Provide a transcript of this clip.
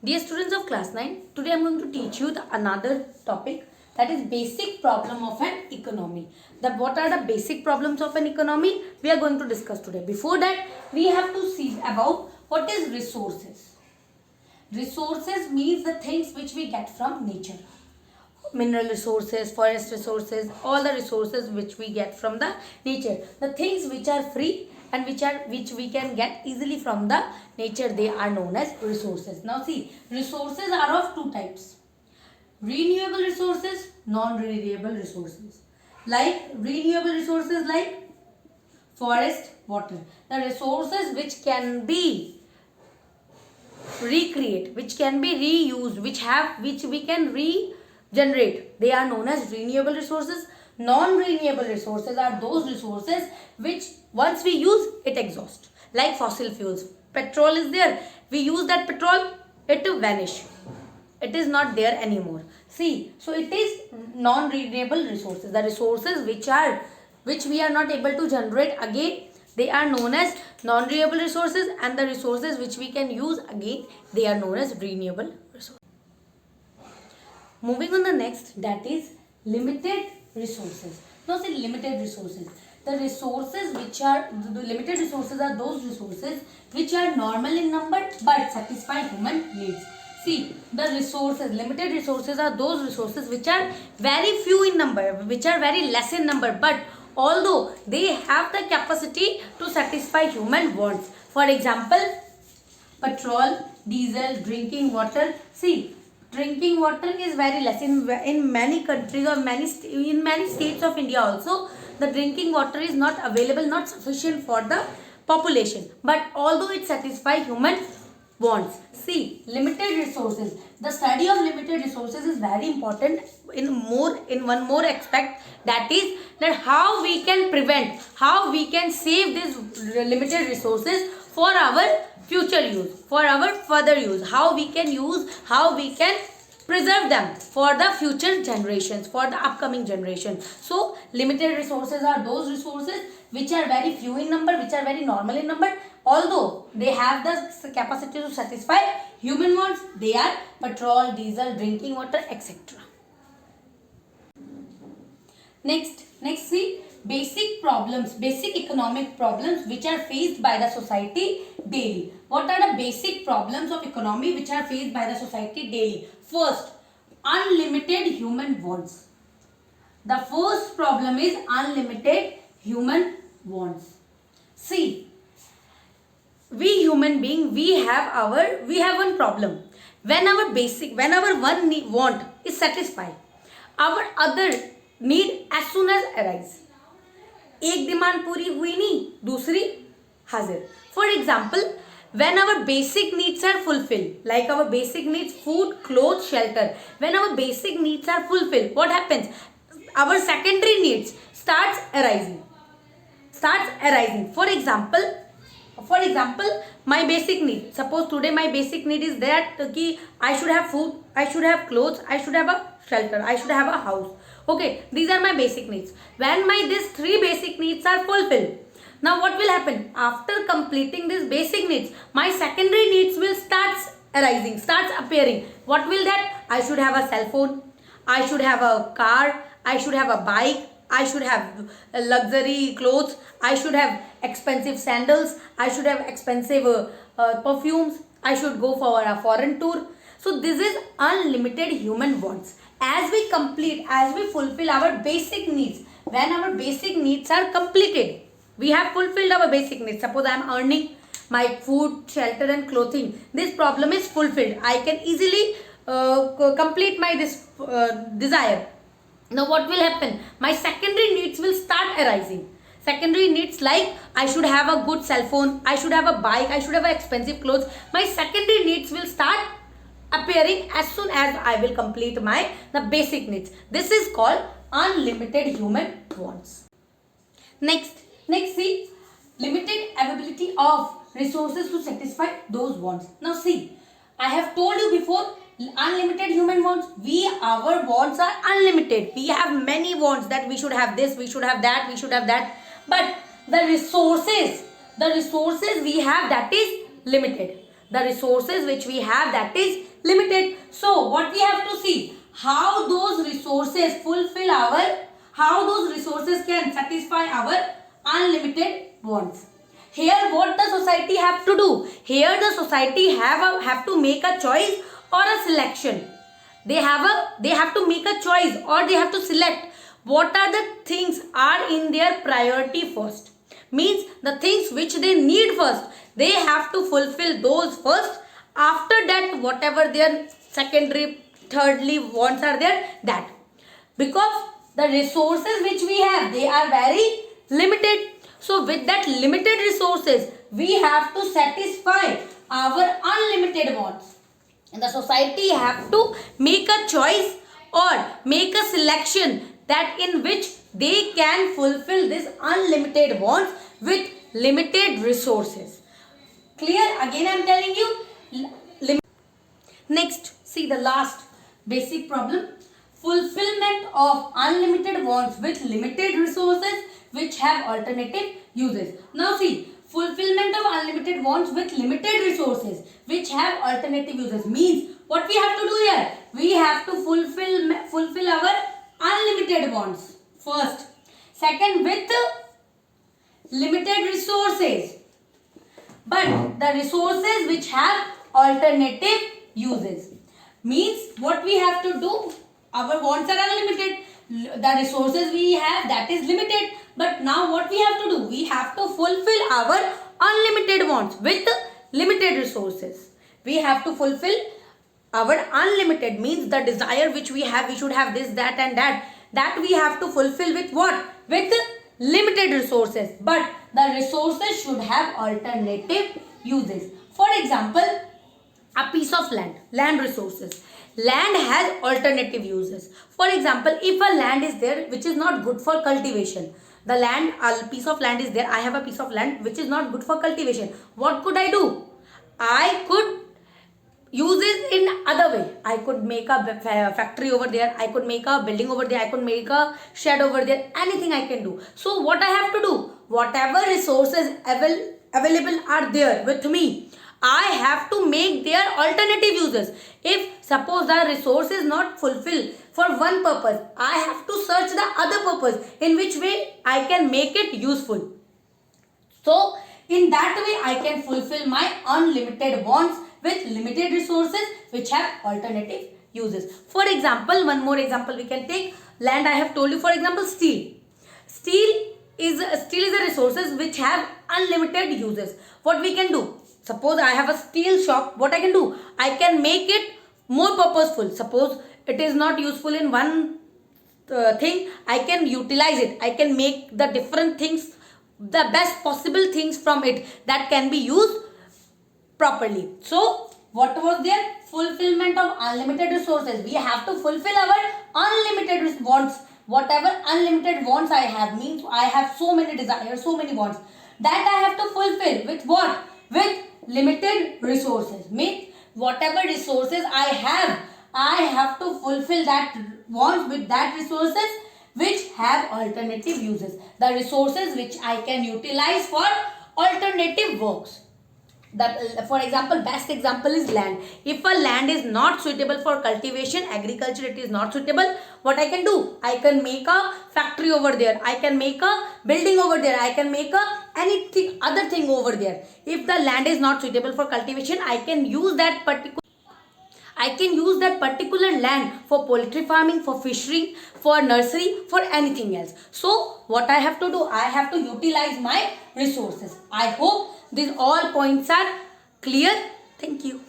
Dear students of class 9, today I am going to teach you another topic, that is basic problem of an economy. What are the basic problems of an economy? We are going to discuss today. Before that, we have to see about what is resources. Resources means the things which we get from nature. Mineral resources, forest resources, all the resources which we get from the nature. The things which are free and which we can get easily from the nature, they are known as resources. Now see, resources are of two types: renewable resources, non-renewable resources. Like renewable resources like forest, water, the resources which can be recreate, which can be reused, which we can regenerate, they are known as renewable resources. Non-renewable resources are those resources which once we use it exhaust, like fossil fuels. Petrol is there, we use that petrol, it will vanish, it is not there anymore. See, so it is non-renewable resources. The resources which we are not able to generate again, they are known as non-renewable resources, and the resources which we can use again, they are known as renewable resources. Moving on the next, that is limited resources. Now see, limited resources. The limited resources are those resources which are normal in number but satisfy human needs. See, the limited resources are those resources which are very few in number, which are very less in number, but although they have the capacity to satisfy human wants. For example, petrol, diesel, drinking water. See, drinking water is very less in many countries or in many states of India also. The drinking water is not available, not sufficient for the population, but although it satisfies human wants. See, limited resources. The study of limited resources is very important in one more aspect, that is that how we can prevent, how we can save these limited resources for our future use, for our further use, how we can preserve them for the future generations, for the upcoming generation. So limited resources are those resources which are very few in number, which are very normal in number, although they have the capacity to satisfy human wants. They are petrol, diesel, drinking water, etc. Next see, basic economic problems which are faced by the society daily. What are the basic problems of economy which are faced by the society daily? First, unlimited human wants. The first problem is unlimited human wants. See, we human being, we have one problem. When our one want is satisfied, our other need as soon as arise. एक demand पूरी हुई नहीं, दूसरी हाजिर. For example, when our basic needs are fulfilled, like our basic needs, food, clothes, shelter, when our basic needs are fulfilled, what happens? Our secondary needs starts arising. For example, my basic need, suppose today my basic need is that I should have food, I should have clothes, I should have a shelter, I should have a house. Okay, these are my basic needs. When these three basic needs are fulfilled, now what will happen? After completing these basic needs, my secondary needs will starts appearing. What will that? I should have a cell phone, I should have a car, I should have a bike, I should have luxury clothes, I should have expensive sandals, I should have expensive perfumes, I should go for a foreign tour. So this is unlimited human wants. As we fulfill our basic needs, when our basic needs are completed, we have fulfilled our basic needs. Suppose I am earning my food, shelter and clothing. This problem is fulfilled. I can easily complete my desire. Now what will happen? My secondary needs will start arising. Secondary needs like I should have a good cell phone, I should have a bike, I should have expensive clothes. My secondary needs will start appearing as soon as I will complete the basic needs. This is called unlimited human wants. Next see, limited availability of resources to satisfy those wants. Now see, I have told you before, unlimited human wants, our wants are unlimited. We have many wants, that we should have this, we should have that, but the resources we have, that is limited. The resources which we have, that is limited. So what we have to see, how those resources fulfill our, how those resources can satisfy our unlimited wants. Here what the society have to do, here the society have to make a choice or a selection. They have to make a choice or they have to select what are the things are in their priority first. Means the things which they need first, they have to fulfill those first. After that, whatever their secondary, thirdly wants are there, that. Because the resources which we have, they are very limited. So with that limited resources, we have to satisfy our unlimited wants. And the society have to make a choice or make a selection that in which they can fulfill this unlimited wants with limited resources. Clear? Again I am telling you. Next, see the last basic problem. Fulfillment of unlimited wants with limited resources which have alternative uses. Now see, fulfillment of unlimited wants with limited resources which have alternative uses means what we have to do here? We have to fulfill our unlimited wants first. Second, with limited resources, but the resources which have alternative uses. Means what we have to do, our wants are unlimited, the resources we have, that is limited, but now what we have to do, we have to fulfill our unlimited wants with limited resources. We have to fulfill our unlimited, means the desire which we have, we should have this, that and that we have to fulfill with what? With limited resources, but the resources should have alternative uses. For example, a piece of land resources. Land has alternative uses. For example, if a land is there which is not good for cultivation, the land, a piece of land is there, I have a piece of land which is not good for cultivation. What could I do? I could use it in other way. I could make a factory over there, I could make a building over there, I could make a shed over there, anything I can do. So what I have to do, whatever resources available are there with me, I have to make their alternative uses. If suppose the resource is not fulfilled for one purpose, I have to search the other purpose in which way I can make it useful. So in that way I can fulfill my unlimited wants with limited resources which have alternative uses. For example, one more example we can take. Land I have told you, for example, steel. Steel is a resources which have unlimited uses. What we can do? Suppose I have a steel shop, what I can do? I can make it more purposeful. Suppose it is not useful in one thing, I can utilize it. I can make the different things, the best possible things from it that can be used properly. So what was there? Fulfillment of unlimited resources. We have to fulfill our unlimited wants. Whatever unlimited wants I have, means I have so many desires, so many wants, that I have to fulfill with what? With limited resources. Means whatever resources I have to fulfill that wants with that resources which have alternative uses. The resources which I can utilize for alternative works. That, for example, best example is land. If a land is not suitable for cultivation, agriculture, it is not suitable, what I can do? I can make a factory over there, I can make a building over there, I can make a anything other thing over there. If the land is not suitable for cultivation, I can use that particular land for poultry farming, for fishery, for nursery, for anything else. So what I have to do? I have to utilize my resources. I hope these all points are clear. Thank you.